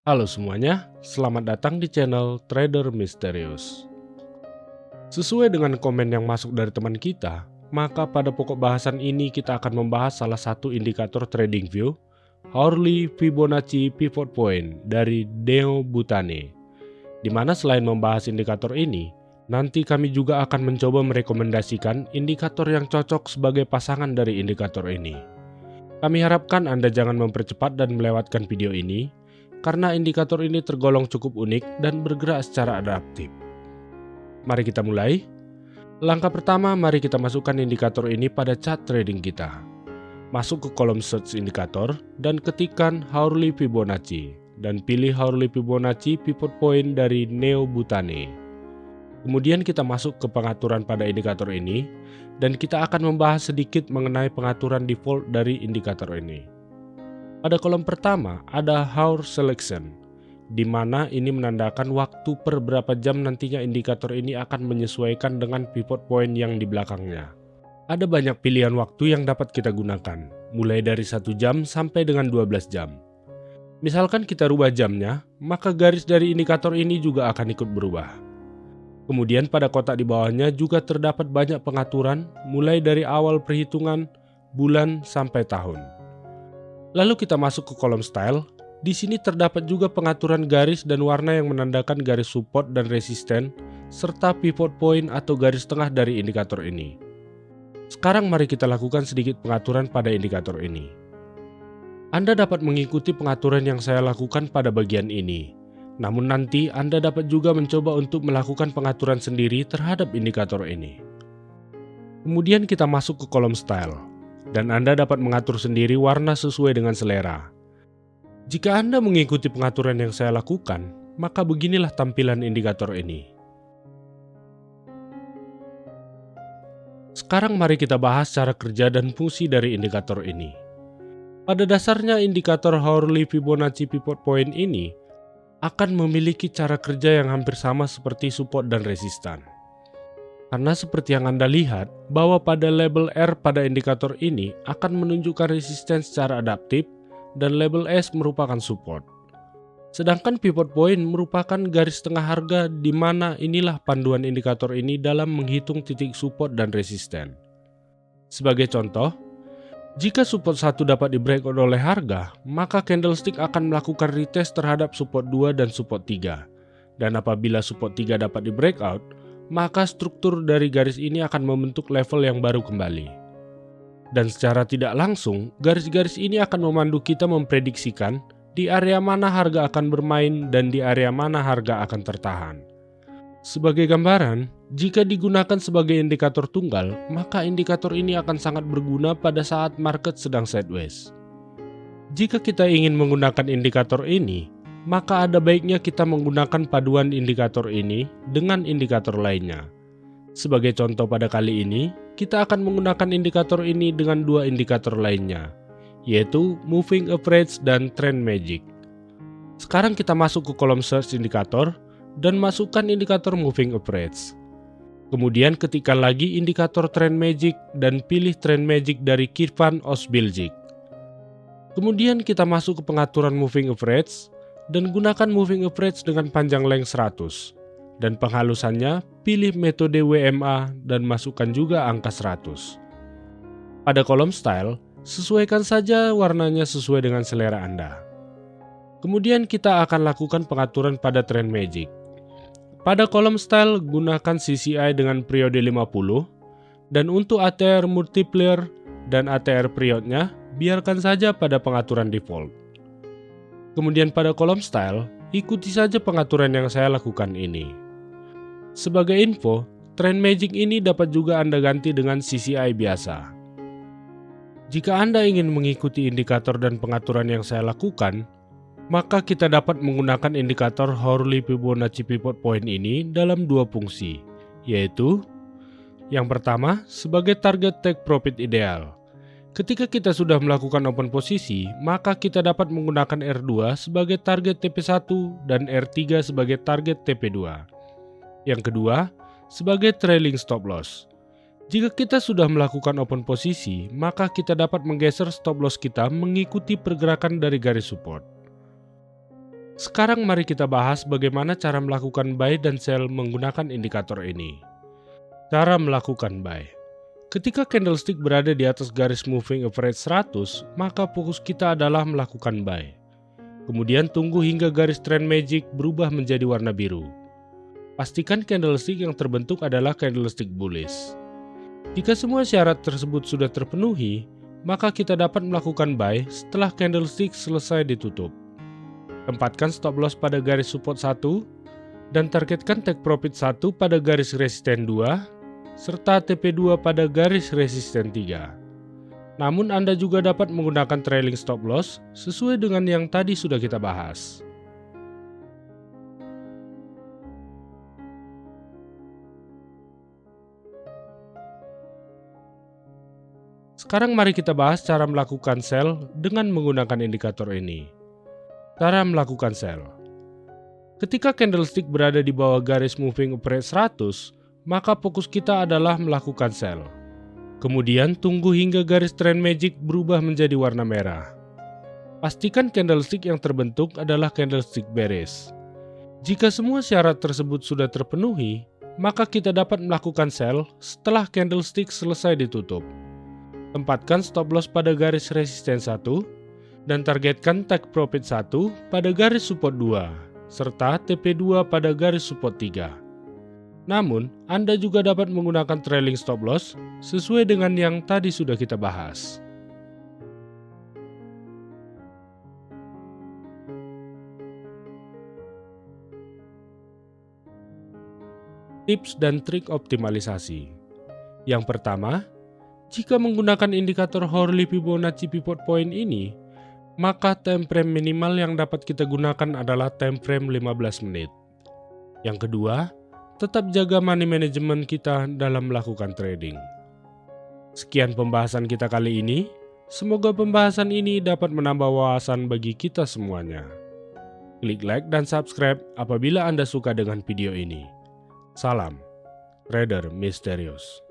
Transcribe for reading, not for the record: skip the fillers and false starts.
Halo semuanya, selamat datang di channel Trader Misterius. Sesuai dengan komen yang masuk dari teman kita, maka pada pokok bahasan ini kita akan membahas salah satu indikator TradingView, Hourly Fibonacci Pivot Point dari Neo Butane. Di mana selain membahas indikator ini, nanti kami juga akan mencoba merekomendasikan indikator yang cocok sebagai pasangan dari indikator ini. Kami harapkan Anda jangan mempercepat dan melewatkan video ini, karena indikator ini tergolong cukup unik dan bergerak secara adaptif. Mari kita mulai. Langkah pertama, mari kita masukkan indikator ini pada chart trading kita. Masuk ke kolom search indikator dan ketikkan Hourly Fibonacci dan pilih Hourly Fibonacci Pivot Point dari Neo Butane. Kemudian kita masuk ke pengaturan pada indikator ini dan kita akan membahas sedikit mengenai pengaturan default dari indikator ini. Pada kolom pertama ada Hour Selection, di mana ini menandakan waktu per berapa jam nantinya indikator ini akan menyesuaikan dengan pivot point yang di belakangnya. Ada banyak pilihan waktu yang dapat kita gunakan, mulai dari 1 jam sampai dengan 12 jam. Misalkan kita rubah jamnya, maka garis dari indikator ini juga akan ikut berubah. Kemudian pada kotak di bawahnya juga terdapat banyak pengaturan, mulai dari awal perhitungan, bulan, sampai tahun. Lalu kita masuk ke kolom style. Di sini terdapat juga pengaturan garis dan warna yang menandakan garis support dan resisten, serta pivot point atau garis tengah dari indikator ini. Sekarang mari kita lakukan sedikit pengaturan pada indikator ini. Anda dapat mengikuti pengaturan yang saya lakukan pada bagian ini. Namun nanti Anda dapat juga mencoba untuk melakukan pengaturan sendiri terhadap indikator ini. Kemudian kita masuk ke kolom style. Dan Anda dapat mengatur sendiri warna sesuai dengan selera. Jika Anda mengikuti pengaturan yang saya lakukan, maka beginilah tampilan indikator ini. Sekarang mari kita bahas cara kerja dan fungsi dari indikator ini. Pada dasarnya indikator Hourly Fibonacci Pivot Point ini akan memiliki cara kerja yang hampir sama seperti support dan resistan. Karena seperti yang Anda lihat, bahwa pada label R pada indikator ini akan menunjukkan resisten secara adaptif dan label S merupakan support. Sedangkan pivot point merupakan garis tengah harga di mana inilah panduan indikator ini dalam menghitung titik support dan resisten. Sebagai contoh, jika support 1 dapat di-breakout oleh harga, maka candlestick akan melakukan retest terhadap support 2 dan support 3. Dan apabila support 3 dapat di-breakout, maka struktur dari garis ini akan membentuk level yang baru kembali. Dan secara tidak langsung, garis-garis ini akan memandu kita memprediksikan di area mana harga akan bermain dan di area mana harga akan tertahan. Sebagai gambaran, jika digunakan sebagai indikator tunggal, maka indikator ini akan sangat berguna pada saat market sedang sideways. Jika kita ingin menggunakan indikator ini, maka ada baiknya kita menggunakan paduan indikator ini dengan indikator lainnya. Sebagai contoh pada kali ini, kita akan menggunakan indikator ini dengan 2 indikator lainnya, yaitu Moving Average dan Trend Magic. Sekarang kita masuk ke kolom search indikator dan masukkan indikator Moving Average. Kemudian ketikkan lagi indikator Trend Magic dan pilih Trend Magic dari Kirvan Osbiljic. Kemudian kita masuk ke pengaturan Moving Average dan gunakan moving average dengan panjang length 100. Dan penghalusannya, pilih metode WMA dan masukkan juga angka 100. Pada kolom style, sesuaikan saja warnanya sesuai dengan selera Anda. Kemudian kita akan lakukan pengaturan pada Trend Magic. Pada kolom style, gunakan CCI dengan periode 50, dan untuk ATR multiplier dan ATR periodnya, biarkan saja pada pengaturan default. Kemudian pada kolom style, ikuti saja pengaturan yang saya lakukan ini. Sebagai info, Trend Magic ini dapat juga Anda ganti dengan CCI biasa. Jika Anda ingin mengikuti indikator dan pengaturan yang saya lakukan, maka kita dapat menggunakan indikator Hourly Fibonacci Pivot Point ini dalam 2 fungsi, yaitu yang pertama sebagai target take profit ideal. Ketika kita sudah melakukan open posisi, maka kita dapat menggunakan R2 sebagai target TP1 dan R3 sebagai target TP2. Yang kedua, sebagai trailing stop loss. Jika kita sudah melakukan open posisi, maka kita dapat menggeser stop loss kita mengikuti pergerakan dari garis support. Sekarang mari kita bahas bagaimana cara melakukan buy dan sell menggunakan indikator ini. Cara melakukan buy. Ketika candlestick berada di atas garis moving average 100, maka fokus kita adalah melakukan buy. Kemudian tunggu hingga garis trend magic berubah menjadi warna biru. Pastikan candlestick yang terbentuk adalah candlestick bullish. Jika semua syarat tersebut sudah terpenuhi, maka kita dapat melakukan buy setelah candlestick selesai ditutup. Tempatkan stop loss pada garis support 1 dan targetkan take profit 1 pada garis resisten 2 serta TP2 pada garis resisten 3. Namun Anda juga dapat menggunakan trailing stop loss sesuai dengan yang tadi sudah kita bahas. Sekarang mari kita bahas cara melakukan sell dengan menggunakan indikator ini. Cara melakukan sell. Ketika candlestick berada di bawah garis moving average 100, maka fokus kita adalah melakukan sell. Kemudian tunggu hingga garis trend magic berubah menjadi warna merah. Pastikan candlestick yang terbentuk adalah candlestick bearish. Jika semua syarat tersebut sudah terpenuhi, maka kita dapat melakukan sell setelah candlestick selesai ditutup. Tempatkan stop loss pada garis resisten 1 dan targetkan take profit 1 pada garis support 2 serta TP2 pada garis support 3. Namun, Anda juga dapat menggunakan trailing stop loss sesuai dengan yang tadi sudah kita bahas. Tips dan trik optimalisasi. Yang pertama, jika menggunakan indikator Hourly Fibonacci Pivot Point ini, maka time frame minimal yang dapat kita gunakan adalah time frame 15 menit. Yang kedua, tetap jaga money management kita dalam melakukan trading. Sekian pembahasan kita kali ini. Semoga pembahasan ini dapat menambah wawasan bagi kita semuanya. Klik like dan subscribe apabila Anda suka dengan video ini. Salam, Trader Misterius.